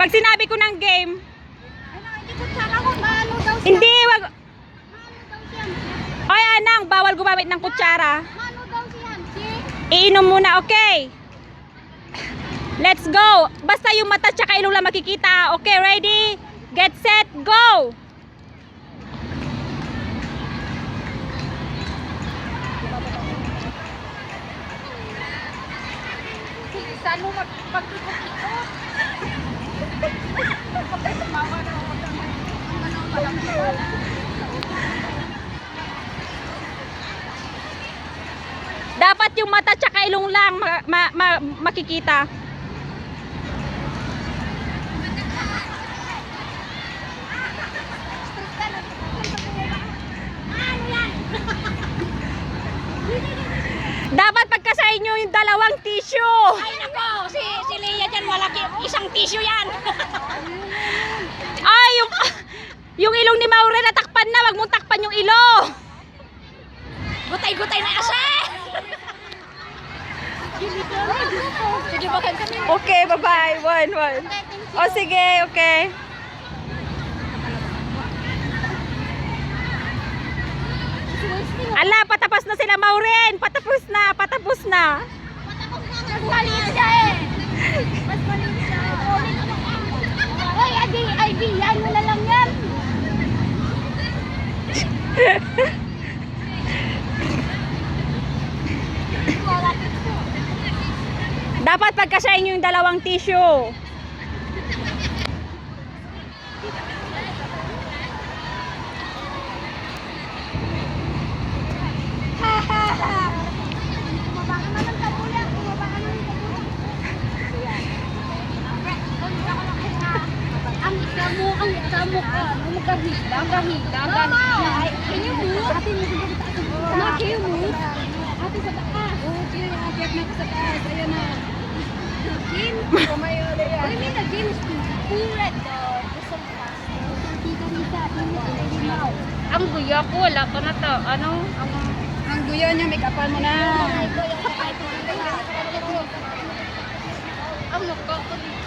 Pag sinabi ko ng game, Ano, hindi ko tsara ko. Maano daw siya? hindi, wag. Maano daw siya? Ay, anang, bawal gumamit ng kutsara. Maano daw siya? Si? Iinom muna, okay? Let's go. Basta yung mata tsaka ilong lang makikita. Okay, ready? Get set, go! Saan mo magpagkikot-ikot? Kapag tumawa na ako ang Dapat yung mata tsaka ilong lang makikita. Dapat pagkasahin nyo yung dalawang tissue. Ay nako, si Leia dyan malaki, isang tissue yan. Ay, yung ilong ni Maureen natakpan na. Wag mong takpan yung ilong. Gutay-gutay na kasi. Sige, bakit kami? Okay, bye-bye. One. O, sige, okay. Ala, patapos na sila, Maureen. Patapos na. Patapos na, mas maliit siya eh. Mas maliit siya. Ay, Adi, ano na lang yan. Dapat pagkasahin nyo yung dalawang tissue. Ang damo ka, magahila. Can you move? Can you move? Ate sa taas. Okay, ate na sa taas. Ayan na. Jim, kumayo na yan. What do you mean the Jim is too red? Ang guya ko, wala pa na to. Ano? Ang guya niya, make-upan mo na. Ang mukha ko dito.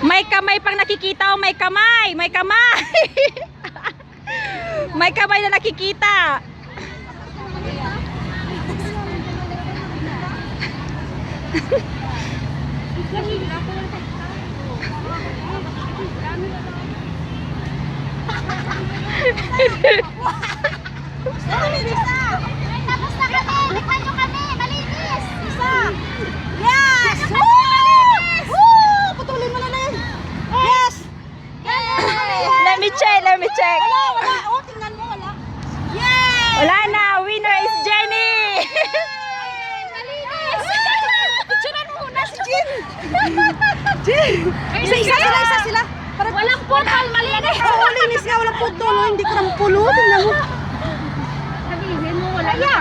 May kamay pang nakikita o may kamay. May kamay. May kamay na nakikita. Tapos na kami! Likhan nyo kami! Malinis! Isa! Yes! Putulin mo na lang! Yes! Let me check. Wala! Oh, tingnan mo, wala! Yes! Wala na. Winner is Jenny. Malinis! Picturean mo muna si Jin! Isa sila. Walang putol! Malinis! Oo, linis nga. Walang putol. Hindi ko naman pulo. Tingnan mo. Sabihin mo, wala na!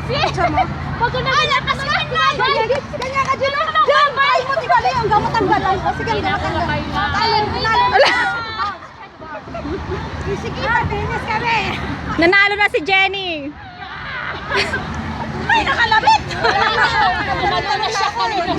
Picture mo? Pag ko na lakas ka! Ganyan ka, Jin. Diyan, ay mo. Tigali. Ang gamot ang balay. O, sige, ang gamot ang balay. Sige, linis kami! Nanalo na si Jenny. Ay, nakalabit! Nakalabit na siya kanina.